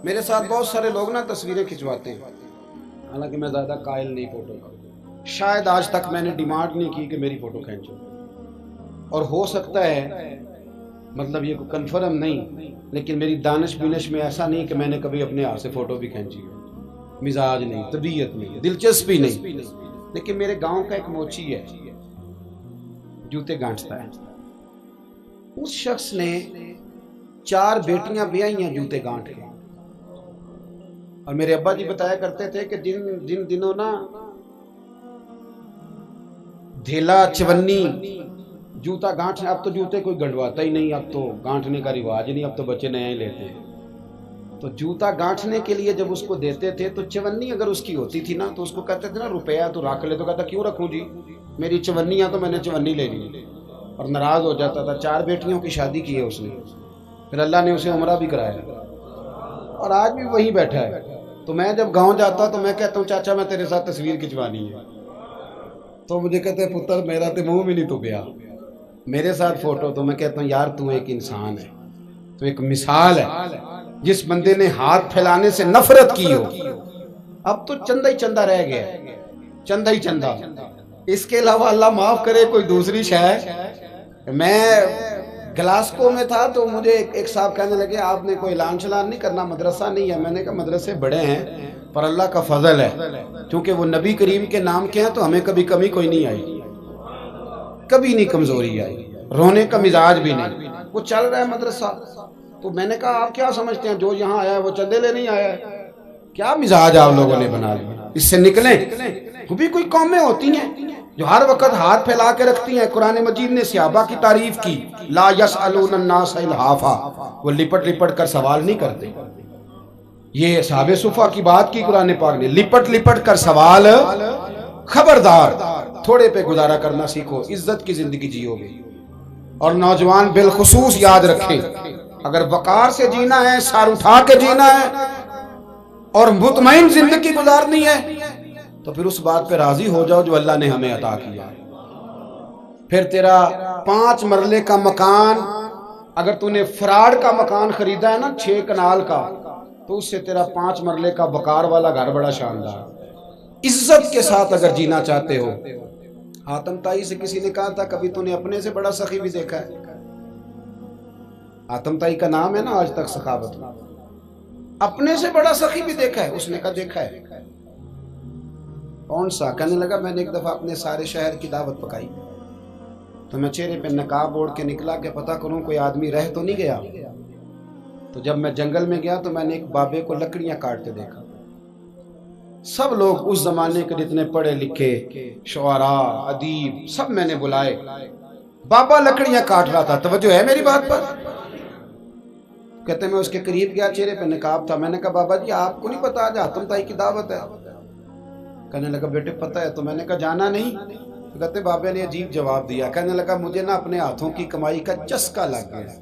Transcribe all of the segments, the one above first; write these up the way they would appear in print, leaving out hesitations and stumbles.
میرے ساتھ بہت سارے لوگ نا تصویریں کھنچواتے ہیں، حالانکہ میں زیادہ قائل نہیں فوٹو کا، شاید آج تک میں نے ڈیمانڈ نہیں کی کہ میری فوٹو کھینچو، اور ہو سکتا ہے مطلب یہ کنفرم نہیں، لیکن میری دانش بینش میں ایسا نہیں کہ میں نے کبھی اپنے ہاتھ سے فوٹو بھی کھینچی ہو، مزاج نہیں، طبیعت نہیں، دلچسپی نہیں۔ لیکن میرے گاؤں کا ایک موچی ہے، جوتے گانٹتا ہے، اس شخص نے 4 بیٹیاں بیائی ہیں جوتے گانٹ کے، اور میرے ابا جی بتایا کرتے تھے کہ جن دنوں نا دھیلا چونی جوتا گانٹنے، اب تو جوتے کوئی گنڈواتا ہی نہیں، اب تو گانٹنے کا رواج ہی نہیں، اب تو بچے نئے ہی لیتے ہیں، تو جوتا گانٹنے کے لیے جب اس کو دیتے تھے تو چونی اگر اس کی ہوتی تھی نا تو اس کو کہتے تھے نا روپیہ تو رکھ لے، تو کہتا کیوں رکھوں جی، میری چونیاں تو میں نے چونی لے لی، اور ناراض ہو جاتا تھا۔ 4 بیٹیوں کی شادی کی ہے اس نے، پھر اللہ نے اسے عمرہ بھی کرایا، اور آج بھی وہیں بیٹھا ہے۔ تو میں جب گاؤں جاتا تو میں کہتا ہوں چاچا میں تیرے ساتھ تصویر کھنچوانی ہے، تو مجھے کہتے ہیں پتر میرا تو منہ بھی نہیں تو گیا میرے ساتھ فوٹو، تو میں کہتا ہوں یار تو ایک انسان ہے، تو ایک مثال ہے، جس بندے نے ہاتھ پھیلانے سے نفرت کی ہو، اب تو چندہ ہی چندہ رہ گیا، چندہ ہی چندہ، اس کے علاوہ اللہ معاف کرے کوئی دوسری شے۔ میں گلاسکو میں تھا تو مجھے ایک صاحب کہنے لگے آپ نے کوئی اعلان شلان نہیں کرنا، مدرسہ نہیں ہے؟ میں نے کہا مدرسے بڑے ہیں پر اللہ کا فضل ہے، کیونکہ وہ نبی کریم کے نام کے ہیں تو ہمیں کبھی کمی کوئی نہیں آئی، کبھی نہیں کمزوری آئی، رونے کا مزاج بھی نہیں، وہ چل رہا ہے مدرسہ۔ تو میں نے کہا آپ کیا سمجھتے ہیں جو یہاں آیا ہے وہ چندے لے نہیں آیا ہے؟ کیا مزاج آپ لوگوں نے بنا لیا، اس سے نکلیں۔ وہ بھی کوئی قومیں ہوتی ہیں جو ہر وقت ہاتھ پھیلا کے رکھتی ہیں۔ قرآن مجید نے صحابہ کی تعریف کی، لا یسألون الناس الحافا، وہ لپٹ لپٹ کر سوال نہیں کرتے۔ یہ صحابہ صفا کی بات کی قرآن پاک نے، لپٹ لپٹ کر سوال، خبردار تھوڑے پہ گزارا کرنا سیکھو، عزت کی زندگی جیو گے۔ اور نوجوان بالخصوص یاد رکھیں، اگر وقار سے جینا ہے، سر اٹھا کے جینا ہے اور مطمئن زندگی گزارنی ہے تو پھر اس بات پہ راضی ہو جاؤ جو اللہ نے ہمیں عطا کیا۔ پھر تیرا 5 مرلے کا مکان، اگر تو نے فراڈ کا مکان خریدا ہے نا 6 کنال کا، تو اس سے تیرا 5 مرلے کا وقار والا گھر بڑا شاندار۔ عزت کے ساتھ اگر جینا چاہتے ہو، حاتم طائی سے کسی نے کہا تھا کبھی تو نے اپنے سے بڑا سخی بھی دیکھا ہے؟ حاتم طائی کا نام ہے نا آج تک سخاوت میں، اپنے سے بڑا سخی بھی دیکھا ہے؟ اس نے کہا دیکھا ہے۔ کون سا؟ کہنے لگا میں نے ایک دفعہ اپنے سارے شہر کی دعوت پکائی تو میں چہرے پہ نقاب اوڑھ کے نکلا کہ پتہ کروں کوئی آدمی رہ تو نہیں گیا۔ تو جب میں جنگل میں گیا تو میں نے ایک بابے کو لکڑیاں کاٹتے دیکھا۔ سب لوگ اس زمانے کے جتنے پڑھے لکھے شعراء ادیب سب میں نے بلائے، بابا لکڑیاں کاٹ رہا تھا، توجہ ہے میری بات پر؟ کہتے میں اس کے قریب گیا، چہرے پہ نقاب تھا، میں نے کہا بابا جی آپ کو نہیں پتا آج حاتم طائی کی دعوت ہے؟ کہنے لگا بیٹے پتہ ہے، تو میں نے کہا جانا نہیں؟ تو کہتے بابا نے عجیب جواب دیا، کہنے لگا مجھے نا اپنے ہاتھوں کی کمائی کا چسکا لگ گیا۔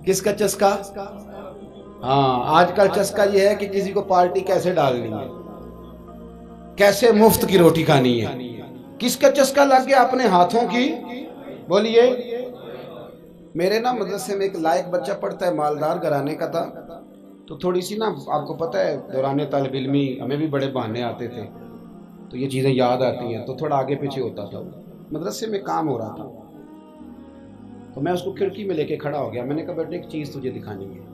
کس کا چسکا؟ ہاں آج کل چسکا یہ ہے کہ کسی کو پارٹی کیسے ڈالنی ہے، کیسے مفت کی روٹی کھانی ہے۔ کس کا چسکا لگ گیا؟ اپنے ہاتھوں کی۔ بولیے۔ میرے نا مدرسے میں ایک لائق بچہ پڑھتا ہے، مالدار گھرانے کا تھا، تو تھوڑی سی نا آپ کو پتہ ہے دوران طالب علمی ہمیں بھی بڑے بہانے آتے تھے تو یہ چیزیں یاد آتی ہیں، تو تھوڑا آگے پیچھے ہوتا تھا۔ مدرسے میں کام ہو رہا تھا تو میں اس کو کھڑکی میں لے کے کھڑا ہو گیا، میں نے کہا بیٹے ایک چیز تجھے دکھانی ہے،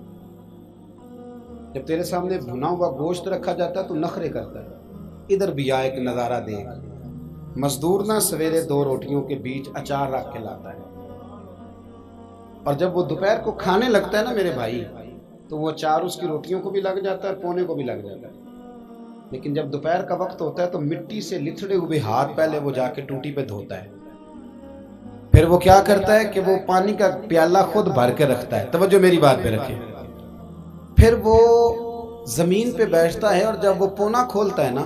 جب تیرے سامنے بھنا ہوا گوشت رکھا جاتا ہے تو نخرے کرتا ہے، ادھر بھی آ ایک نظارہ دیکھ۔ مزدور نہ سویرے 2 روٹیوں کے بیچ اچار رکھ کے لاتا ہے، اور جب وہ دوپہر کو کھانے لگتا ہے نا میرے بھائی تو وہ اچار اس کی روٹیوں کو بھی لگ جاتا ہے اور پونے کو بھی لگ جاتا ہے، لیکن جب دوپہر کا وقت ہوتا ہے تو مٹی سے لتھڑے ہوئے ہاتھ پہلے وہ جا کے ٹوٹی پہ دھوتا ہے، پھر وہ کیا کرتا ہے کہ وہ پانی کا پیالہ خود بھر کے رکھتا ہے، توجہ میری بات پہ رکھیں، پھر وہ زمین پہ بیٹھتا ہے اور جب وہ پونا کھولتا ہے نا،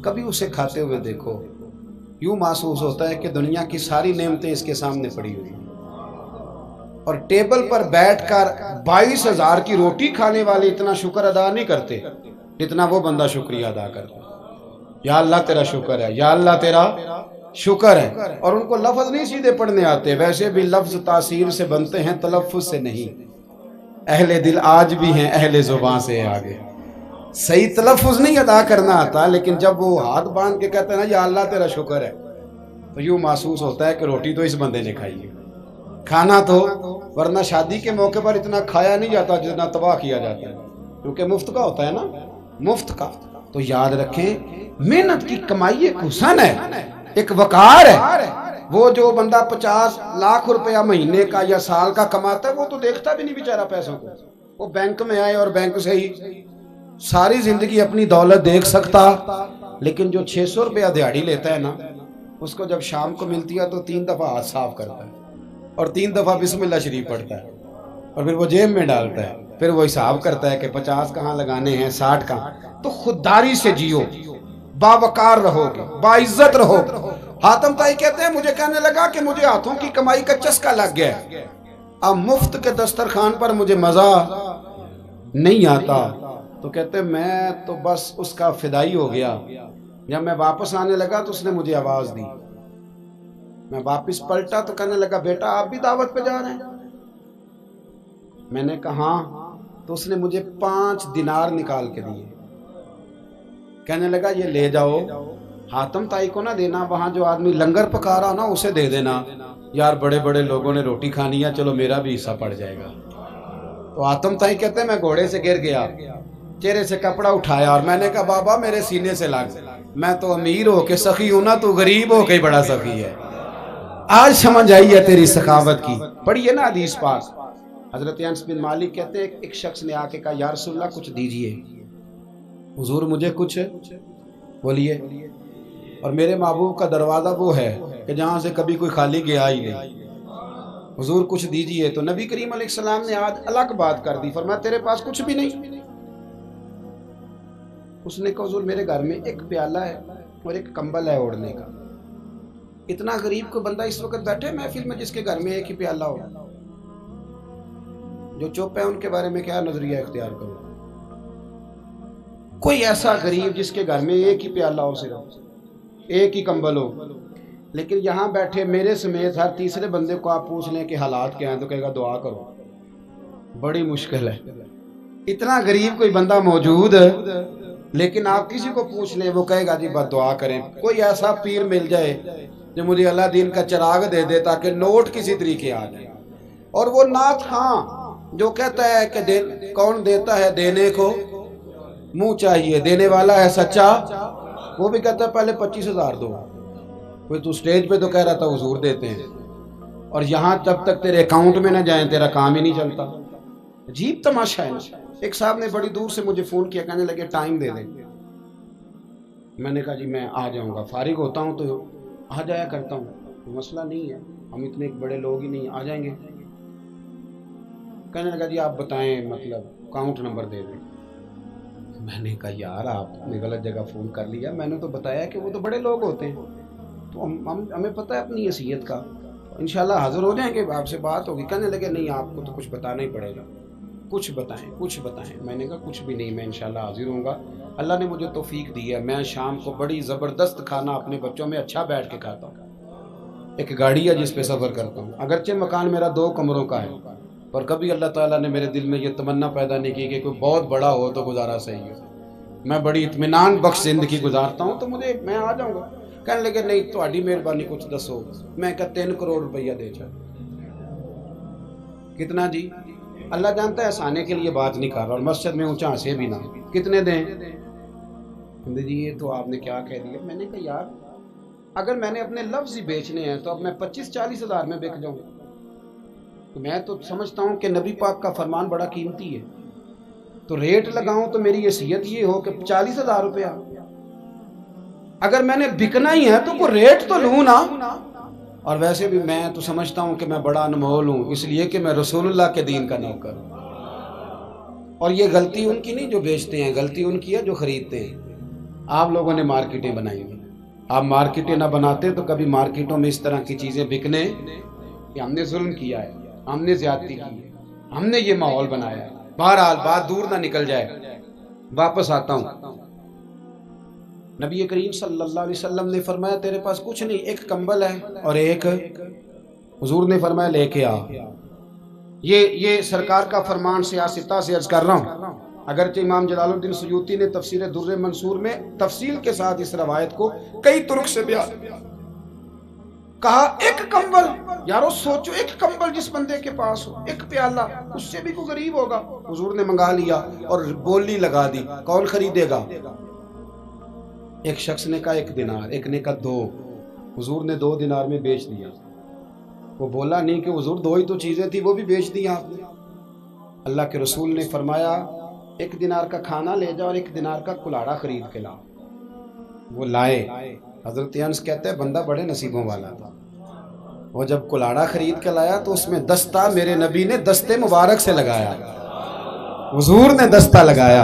کبھی اسے کھاتے ہوئے دیکھو، یوں محسوس ہوتا ہے کہ دنیا کی ساری نعمتیں اس کے سامنے پڑی ہوئی ہیں، اور ٹیبل پر بیٹھ کر 22,000 کی روٹی کھانے والے اتنا شکر ادا نہیں کرتے جتنا وہ بندہ شکریہ ادا کرتا ہے۔ یا اللہ تیرا شکر ہے، یا اللہ تیرا شکر ہے۔ اور ان کو لفظ نہیں سیدھے پڑھنے آتے، ویسے بھی لفظ تاثیر سے بنتے ہیں تلفظ سے نہیں۔ اہل دل آج بھی ہیں اہل زبان سے آگے. صحیح تلفظ نہیں ادا کرنا آتا، لیکن جب وہ ہاتھ باندھ کے کہتے ہیں نا یا اللہ تیرا شکر ہے، تو یوں محسوس ہوتا ہے کہ روٹی تو اس بندے نے کھائی ہے، کھانا تو، ورنہ شادی کے موقع پر اتنا کھایا نہیں جاتا جتنا تباہ کیا جاتا ہے، کیونکہ مفت کا ہوتا ہے نا، مفت کا. تو یاد رکھیں محنت کی کمائی ایک حسن ہے، ایک وقار ہے. وہ جو بندہ 50 لاکھ روپیہ مہینے کا یا سال کا کماتا ہے وہ تو دیکھتا بھی نہیں بیچارہ پیسوں کو، وہ بینک میں آئے اور بینک سے ہی ساری زندگی اپنی دولت دیکھ سکتا. لیکن جو 600 روپیہ دیہاڑی لیتا ہے نا، اس کو جب شام کو ملتی ہے تو 3 دفعہ ہاتھ صاف کرتا ہے اور 3 دفعہ بسم اللہ شریف پڑھتا ہے اور پھر وہ جیب میں ڈالتا ہے، پھر وہ حساب کرتا ہے کہ 50 کہاں لگانے ہیں، 60 کہاں. تو خودداری سے جیو، باوقار رہو گے، باعزت رہو گے. حاتم طائی کہتے ہیں مجھے کہنے لگا کہ مجھے ہاتھوں کی کمائی کا چسکا لگ گیا، اب مفت کے دسترخوان پر مجھے مزہ نہیں آتا. تو کہتے میں تو بس اس کا فدائی ہو گیا. جب میں واپس آنے لگا تو اس نے مجھے آواز دی، میں واپس پلٹا تو کہنے لگا بیٹا آپ بھی دعوت پہ جا رہے ہیں؟ میں نے کہا ہاں. تو اس نے مجھے 5 دینار نکال کے دیے، کہنے لگا یہ لے جاؤ، حاتم طائی کو نہ دینا، وہاں جو آدمی لنگر پکا رہا نا اسے دے دینا، یار بڑے بڑے لوگوں نے روٹی کھانی ہے، چلو میرا بھی حصہ پڑ جائے گا. تو حاتم طائی کہتے ہیں میں گھوڑے سے گر گیا، چہرے سے کپڑا اٹھایا اور میں نے کہا بابا میرے سینے سے لگ، میں تو امیر ہو کے سخی ہوں نا، تو غریب ہو کے بڑا سخی ہے. آج سمجھ آئی ہے تیری سخاوت کی. پڑھیے نا حدیث پاک، حضرت انس بن مالک کہتے ہیں ایک شخص نے آ کے کہا یا رسول اللہ کچھ دیجئے، حضور مجھے کچھ بولیے. اور میرے محبوب کا دروازہ وہ ہے کہ جہاں سے کبھی کوئی خالی گیا ہی نہیں، حضور کچھ دیجئے. تو نبی کریم علیہ السلام نے آج الگ بات کر دی، فرمایا تیرے پاس کچھ بھی نہیں؟ اس نے کہا حضور میرے گھر میں ایک پیالہ ہے اور ایک کمبل ہے اوڑھنے کا. اتنا غریب کو بندہ اس وقت بیٹھے محفل میں جس کے گھر میں ایک ہی پیالہ ہو. جو چپ ہے ان کے بارے میں کیا نظریہ اختیار کرو؟ کوئی ایسا غریب جس کے گھر میں ایک ہی پیالہ ہو، صرف ایک ہی کمبل ہو. لیکن یہاں بیٹھے میرے سمیت ہر تیسرے بندے کو آپ پوچھ لیں کہ حالات کیا ہیں تو کہے گا دعا کرو. بڑی مشکل ہے. اتنا غریب کوئی بندہ موجود ہے، لیکن آپ کسی کو پوچھ لیں وہ کہے گا جی بس دعا کریں. کوئی ایسا پیر مل جائے جو مجھے اللہ دین کا چراغ دے دے تاکہ نوٹ کسی طریقے آ جائے. اور وہ نعت خاں جو کہتا ہے کہ کون دیتا ہے دینے کو منہ چاہیے، دینے والا ہے سچا، وہ بھی کہتا ہے پہلے 25,000 دو. کوئی تو سٹیج پہ تو کہہ رہا تھا حضور دیتے ہیں، اور یہاں جب تک تیرے اکاؤنٹ میں نہ جائیں تیرا کام ہی نہیں چلتا. عجیب تماشا ہے نا. ایک صاحب نے بڑی دور سے مجھے فون کیا، کہنے لگے ٹائم دے دیں. میں نے کہا جی میں آ جاؤں گا، فارغ ہوتا ہوں تو آ جایا کرتا ہوں، مسئلہ نہیں ہے، ہم اتنے بڑے لوگ ہی نہیں، آ جائیں گے. کہنے لگا جی آپ بتائیں مطلب اکاؤنٹ نمبر دے دیں. میں نے کہا یار آپ نے غلط جگہ فون کر لیا، میں نے تو بتایا کہ وہ تو بڑے لوگ ہوتے ہیں، تو ہمیں پتہ ہے اپنی حیثیت کا، انشاءاللہ حاضر ہو جائیں گے، آپ سے بات ہوگی. کہنے لگے نہیں آپ کو تو کچھ بتانا ہی پڑے گا، کچھ بتائیں کچھ بتائیں. میں نے کہا کچھ بھی نہیں، میں انشاءاللہ حاضر ہوں گا. اللہ نے مجھے توفیق دی ہے، میں شام کو بڑی زبردست کھانا اپنے بچوں میں اچھا بیٹھ کے کھاتا ہوں. ایک گاڑی ہے جس پہ سفر کرتا ہوں، اگرچہ مکان میرا 2 کمروں کا ہے، پر کبھی اللہ تعالیٰ نے میرے دل میں یہ تمنا پیدا نہیں کی کہ کوئی بہت بڑا ہو تو گزارا صحیح ہو. میں بڑی اطمینان بخش زندگی گزارتا ہوں، تو میں آ جاؤں گا. کہنے لگے نہیں تہاڈی مہربانی کچھ دسو. میں کہا 3 کروڑ روپیہ دے چا. کتنا جی؟ اللہ جانتا ہے ہنسانے کے لیے بات نہیں کر رہا، اور مسجد میں اونچا ہنسے بھی نہ. کتنے دیں؟ جی یہ تو آپ نے کیا کہہ دیا. میں نے کہا یار اگر میں نے اپنے لفظ ہی بیچنے ہیں تو اب میں 25-40 ہزار میں بک جاؤں. تو میں تو سمجھتا ہوں کہ نبی پاک کا فرمان بڑا قیمتی ہے، تو ریٹ لگاؤں تو میری حیثیت یہ ہو کہ 40,000 روپیہ. اگر میں نے بکنا ہی ہے تو کوئی ریٹ تو لوں نا. اور ویسے بھی میں تو سمجھتا ہوں کہ میں بڑا انمول ہوں، اس لیے کہ میں رسول اللہ کے دین کا نوکر ہوں. اور یہ غلطی ان کی نہیں جو بیچتے ہیں، غلطی ان کی ہے جو خریدتے ہیں. آپ لوگوں نے مارکیٹیں بنائی ہیں، آپ مارکیٹیں نہ بناتے تو کبھی مارکیٹوں میں اس طرح کی چیزیں بکنے کہ ہم نے ظلم کیا ہے، ہم نے زیادتی کی ہے، ہم نے یہ ماحول بنایا ہے. بہرحال بات دور نہ نکل جائے، واپس آتا ہوں. نبی کریم صلی اللہ علیہ وسلم نے فرمایا تیرے پاس کچھ نہیں، ایک کمبل ہے اور ایک، حضور نے فرمایا لے کے آ. یہ سرکار کا فرمان سیاستہ سے عرض کر رہا ہوں. اگرچہ امام جلال الدین سیوطی نے تفسیر در منصور میں تفصیل کے ساتھ اس روایت کو کئی طرق سے بیان کہا. ایک کمبل، یارو سوچو، ایک کمبل جس بندے کے پاس ہو، ایک پیالہ، اس سے بھی کوئی غریب ہوگا. حضور نے منگا لیا اور بولی لگا دی، کون خریدے گا؟ ایک شخص نے کہا 1 دینار، ایک نے کہا 2. حضور نے 2 دینار میں بیچ دیا. وہ بولا نہیں کہ حضور 2 ہی تو چیزیں تھی، وہ بھی بیچ دیا آپ نے. اللہ کے رسول نے فرمایا 1 دینار کا کھانا لے جاؤ اور 1 دینار کا کلاڑا خرید کے لاؤ. وہ لائے. حضرت انس کہتے ہیں بندہ بڑے نصیبوں والا تھا. وہ جب کلاڑا خرید کے لایا تو اس میں دستہ میرے نبی نے دستے مبارک سے لگایا. حضور نے دستہ لگایا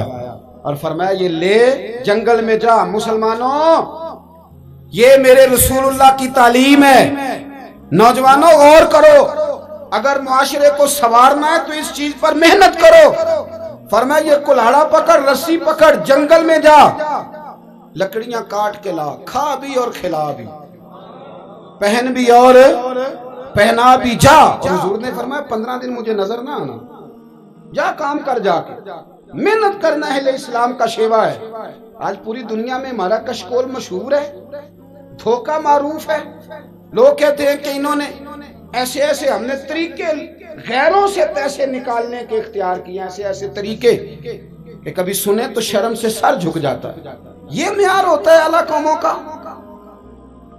اور فرمایا یہ لے جنگل میں جا. مسلمانوں، یہ میرے رسول اللہ کی تعلیم ہے. نوجوانوں غور کرو، اگر معاشرے کو سنوارنا ہے تو اس چیز پر محنت کرو. فرمایا یہ کلاڑا پکڑ، رسی پکڑ، جنگل میں جا، لکڑیاں کاٹ کے لا، کھا بھی اور کھلا بھی، پہن بھی اور پہنا بھی. جا. اور حضور نے فرمایا 15 دن مجھے نظر نہ آنا، جا کام کر، جا کے محنت کرنا ہے. اسلام کا شیوا ہے. آج پوری دنیا میں ہمارا کشکول مشہور ہے، دھوکہ معروف ہے. لوگ کہتے ہیں کہ انہوں نے ایسے ایسے ہم نے طریقے غیروں سے پیسے نکالنے کے اختیار کیے، ایسے ایسے طریقے کہ کبھی سنے تو شرم سے سر جھک جاتا ہے. یہ معیار ہوتا ہے اعلیٰ قوموں کا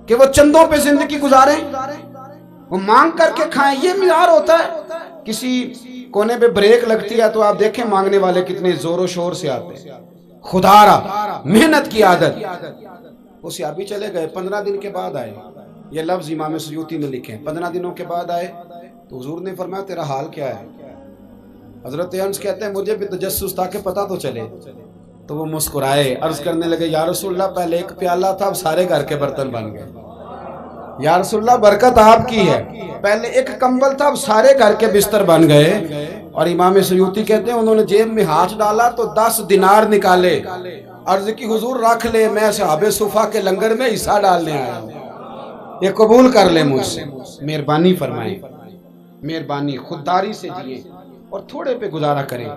کہ وہ چندوں پہ زندگی گزاریں، وہ مانگ کر کے کھائیں. یہ معیار ہوتا ہے. کسی کونے پہ بریک لگتی ہے تو آپ دیکھیں مانگنے والے کتنے زور و شور سے آتے ہیں. خدا را محنت کی عادت. وہ صحابی چلے گئے، 15 دن کے بعد آئے. یہ لفظ امام سیوطی نے لکھے. 15 دنوں کے بعد آئے تو حضور نے فرمایا تیرا حال کیا ہے؟ حضرت انس کہتے ہیں مجھے بھی تجسس تھا کہ پتہ تو چلے. تو وہ مسکرائے، عرض کرنے لگے یا رسول اللہ پہلے 1 پیالہ تھا، اب سارے گھر کے برتن بن گئے. یا رسول اللہ برکت آپ کی ہے. پہلے 1 کمبل تھا، اب سارے گھر کے بستر بن گئے. اور امام سیوطی کہتے ہیں انہوں نے جیب میں ہاتھ ڈالا تو 10 دینار نکالے. عرض کی حضور رکھ لے، میں صحابہ صفا کے لنگر میں حصہ ڈالنے آیا ہوں، یہ قبول کر لے مجھ سے. مہربانی فرمائیں، مہربانی، خودداری سے جئیں اور تھوڑے پہ گزارا کریں.